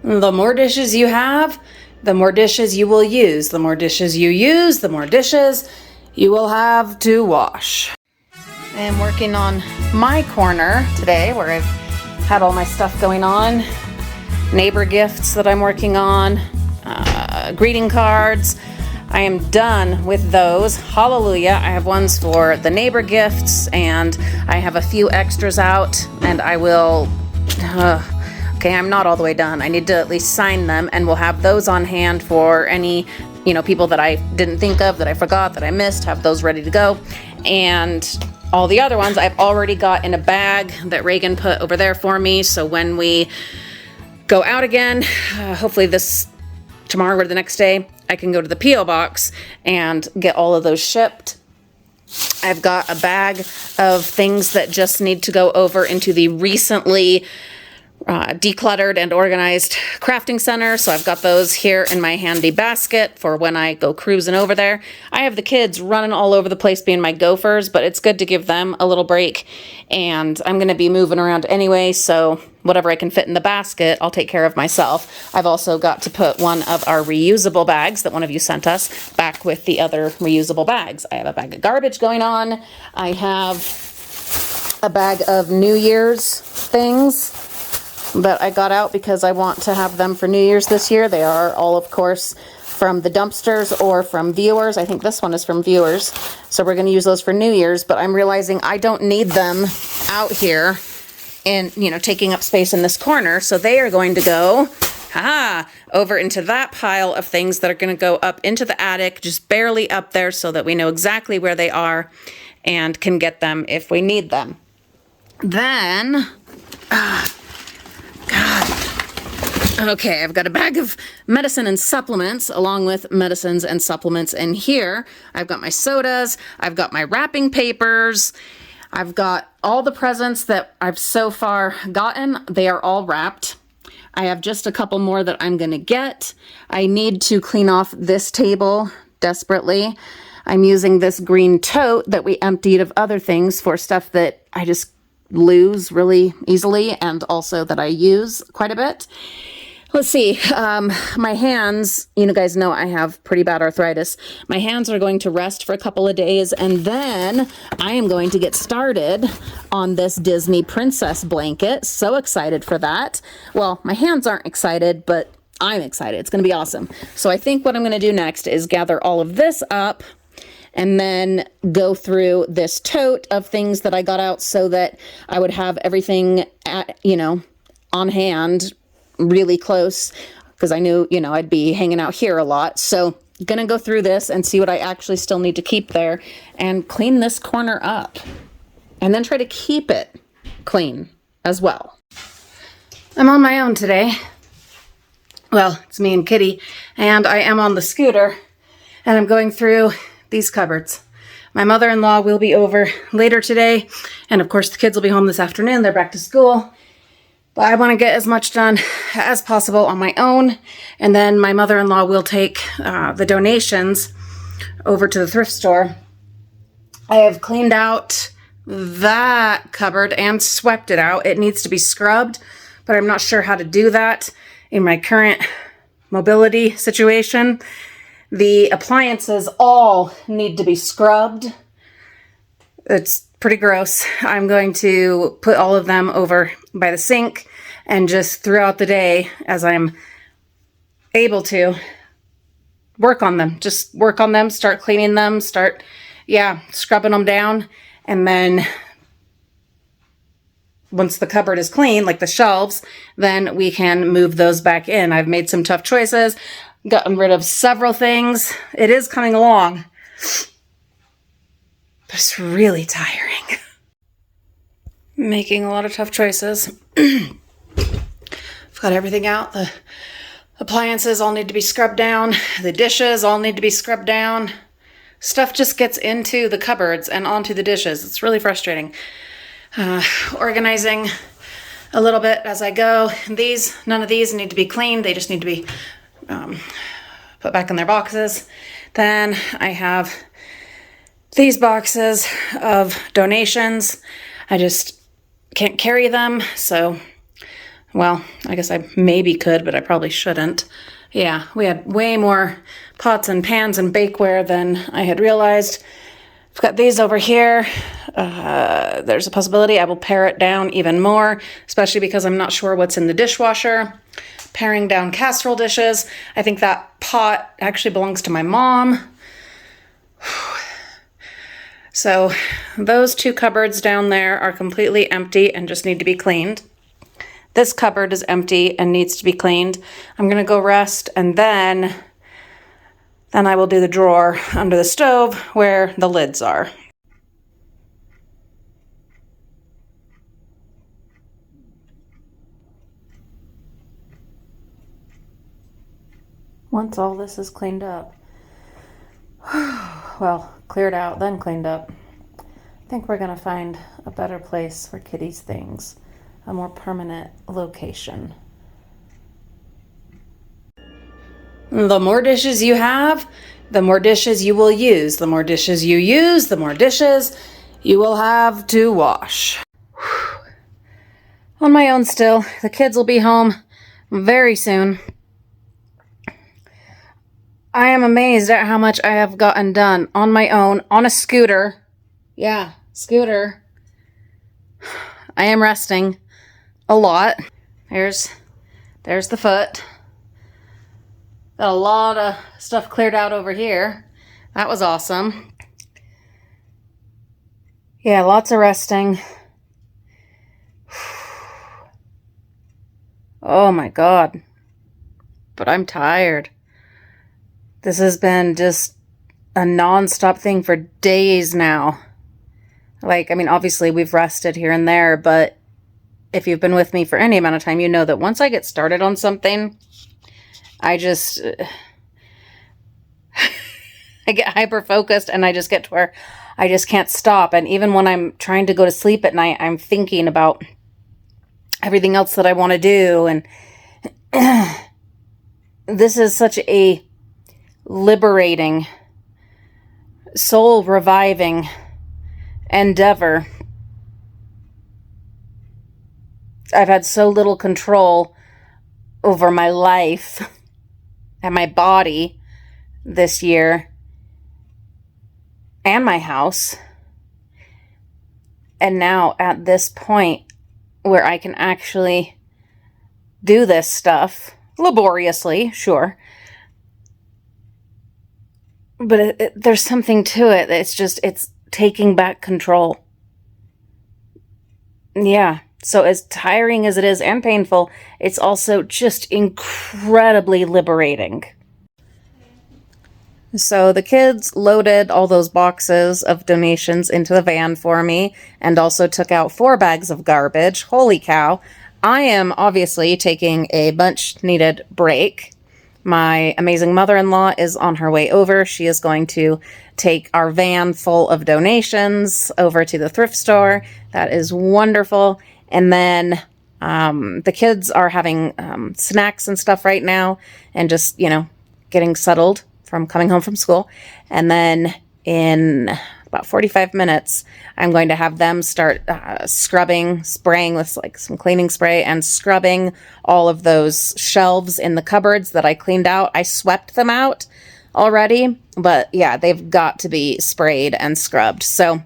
The more dishes you have, the more dishes you will use. The more dishes you use, the more dishes you will have to wash. I am working on my corner today where I've had all my stuff going on. Neighbor gifts that I'm working on, greeting cards. I am done with those. Hallelujah. I have ones for the neighbor gifts and I have a few extras out and I will, okay, I'm not all the way done. I need to at least sign them and we'll have those on hand for any, people that I didn't think of, that I forgot, that I missed, have those ready to go. And all the other ones I've already got in a bag that Reagan put over there for me. So when we go out again, hopefully tomorrow or the next day, I can go to the P.O. box and get all of those shipped. I've got a bag of things that just need to go over into the recently decluttered and organized crafting center. So I've got those here in my handy basket for when I go cruising over there. I have the kids running all over the place being my gophers, but it's good to give them a little break. And I'm going to be moving around anyway, so whatever I can fit in the basket, I'll take care of myself. I've also got to put one of our reusable bags that one of you sent us back with the other reusable bags. I have a bag of garbage going on. I have a bag of New Year's things that I got out because I want to have them for New Year's this year. They are all, of course, from the dumpsters or from viewers. I think this one is from viewers. So we're going to use those for New Year's, but I'm realizing I don't need them out here and, taking up space in this corner. So they are going to go, over into that pile of things that are going to go up into the attic, just barely up there so that we know exactly where they are and can get them if we need them. Then, okay, I've got a bag of medicine and supplements along with medicines and supplements in here. I've got my sodas, I've got my wrapping papers, I've got all the presents that I've so far gotten. They are all wrapped. I have just a couple more that I'm going to get. I need to clean off this table desperately. I'm using this green tote that we emptied of other things for stuff that I just lose really easily and also that I use quite a bit. Let's see, my hands, you guys know I have pretty bad arthritis. My hands are going to rest for a couple of days and then I am going to get started on this Disney princess blanket. So excited for that. Well, my hands aren't excited, but I'm excited. It's going to be awesome. So I think what I'm going to do next is gather all of this up and then go through this tote of things that I got out so that I would have everything on hand really close because I knew, I'd be hanging out here a lot. So gonna go through this and see what I actually still need to keep there and clean this corner up and then try to keep it clean as well. I'm on my own today. Well, it's me and Kitty, and I am on the scooter and I'm going through these cupboards. My mother-in-law will be over later today, and of course the kids will be home this afternoon. They're back to school. But I want to get as much done as possible on my own, and then my mother-in-law will take the donations over to the thrift store. I have cleaned out that cupboard and swept it out. It needs to be scrubbed, but I'm not sure how to do that in my current mobility situation. The appliances all need to be scrubbed. It's pretty gross. I'm going to put all of them over by the sink and just throughout the day as I'm able to work on them. Just work on them, start cleaning them, scrubbing them down. And then once the cupboard is clean, like the shelves, then we can move those back in. I've made some tough choices, gotten rid of several things. It is coming along. But it's really tiring. Making a lot of tough choices. I've got everything out. The appliances all need to be scrubbed down. The dishes all need to be scrubbed down. Stuff just gets into the cupboards and onto the dishes. It's really frustrating. Organizing a little bit as I go. None of these need to be cleaned. They just need to be put back in their boxes. Then I have these boxes of donations. I just can't carry them, so Well, I guess I maybe could, but I probably shouldn't. Yeah, we had way more pots and pans and bakeware than I had realized. I've got these over here. There's a possibility I will pare it down even more, especially because I'm not sure what's in the dishwasher. Paring down casserole dishes. I think that pot actually belongs to my mom. So those two cupboards down there are completely empty and just need to be cleaned. This cupboard is empty and needs to be cleaned. I'm gonna go rest, and then I will do the drawer under the stove where the lids are. Once all this is cleaned up, well, cleared out, then cleaned up, I think we're gonna find a better place for Kitty's things, a more permanent location. The more dishes you have, the more dishes you will use. The more dishes you use, the more dishes you will have to wash. On my own still. The kids will be home very soon. I am amazed at how much I have gotten done on my own, on a scooter. Yeah, scooter. I am resting a lot. There's the foot. Got a lot of stuff cleared out over here. That was awesome. Yeah, lots of resting. Oh my God. But I'm tired. This has been just a non-stop thing for days now. Like, I mean, obviously we've rested here and there, but if you've been with me for any amount of time, you know that once I get started on something, I just, I get hyper-focused and I just get to where I just can't stop. And even when I'm trying to go to sleep at night, I'm thinking about everything else that I want to do. And this is such a liberating, soul-reviving endeavor. I've had so little control over my life and my body this year and my house. And now at this point where I can actually do this stuff laboriously, sure. But there's something to it. It's taking back control. Yeah. So as tiring as it is and painful, it's also just incredibly liberating. So the kids loaded all those boxes of donations into the van for me and also took out 4 bags of garbage. Holy cow. I am obviously taking a much needed break. My amazing mother-in-law is on her way over. She is going to take our van full of donations over to the thrift store. That is wonderful. And then the kids are having snacks and stuff right now and just, you know, getting settled from coming home from school. And then in about 45 minutes, I'm going to have them start scrubbing, spraying with like some cleaning spray and scrubbing all of those shelves in the cupboards that I cleaned out. I swept them out already, but yeah, they've got to be sprayed and scrubbed. So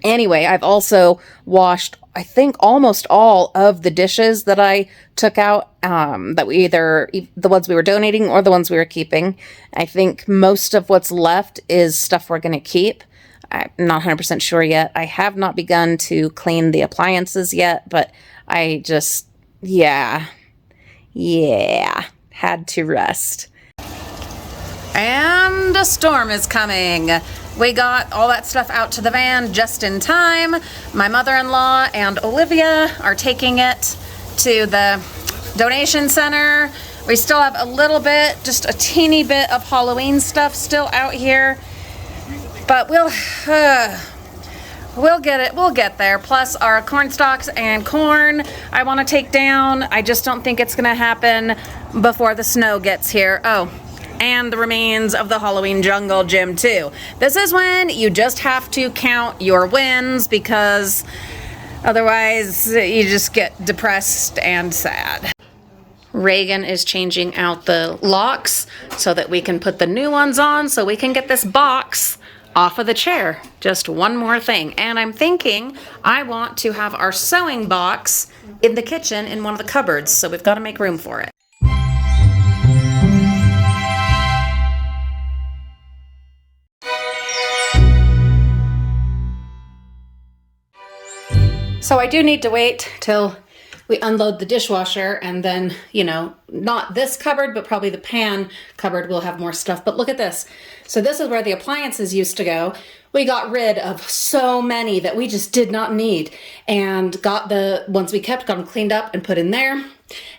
anyway, I've also washed, I think, almost all of the dishes that I took out, that we either, the ones we were donating or the ones we were keeping. I think most of what's left is stuff we're going to keep. I'm not 100% sure yet. I have not begun to clean the appliances yet, but I just, yeah, had to rest. And a storm is coming. We got all that stuff out to the van just in time. My mother-in-law and Olivia are taking it to the donation center. We still have a little bit, just a teeny bit of Halloween stuff still out here. But we'll get it. We'll get there. Plus our corn stalks and corn I want to take down. I just don't think it's going to happen before the snow gets here. Oh, and the remains of the Halloween jungle gym too. This is when you just have to count your wins because Otherwise, you just get depressed and sad. Reagan is changing out the locks so that we can put the new ones on so we can get this box off of the chair. Just one more thing. And I'm thinking I want to have our sewing box in the kitchen in one of the cupboards, so we've got to make room for it. So I do need to wait till we unload the dishwasher, and then, you know, not this cupboard, but probably the pan cupboard will have more stuff. But look at this. So this is where the appliances used to go. We got rid of so many that we just did not need, and got the ones we kept, got them cleaned up and put in there.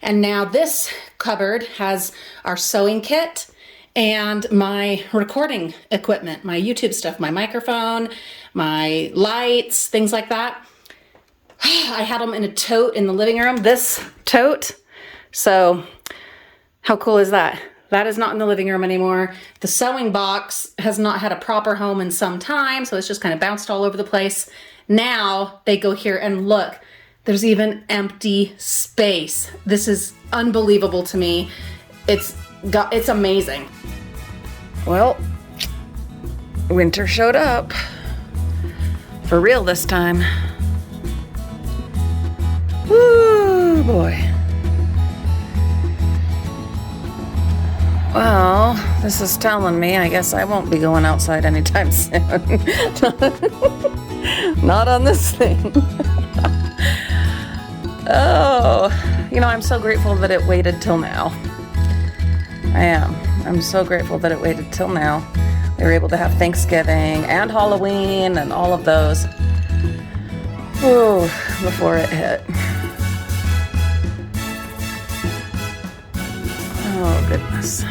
And now this cupboard has our sewing kit and my recording equipment, my YouTube stuff, my microphone, my lights, things like that. I had them in a tote in the living room, this tote. So how cool is that? That is not in the living room anymore. The sewing box has not had a proper home in some time, so it's just kind of bounced all over the place. Now they go here, and look, there's even empty space. This is unbelievable to me. It's amazing. Well, winter showed up. For real this time. Woo, boy. Well, this is telling me I guess I won't be going outside anytime soon. Not on this thing. Oh, you know, I'm so grateful that it waited till now. I am. I'm so grateful that it waited till now. We were able to have Thanksgiving and Halloween and all of those. Ooh, before it hit. Oh, goodness.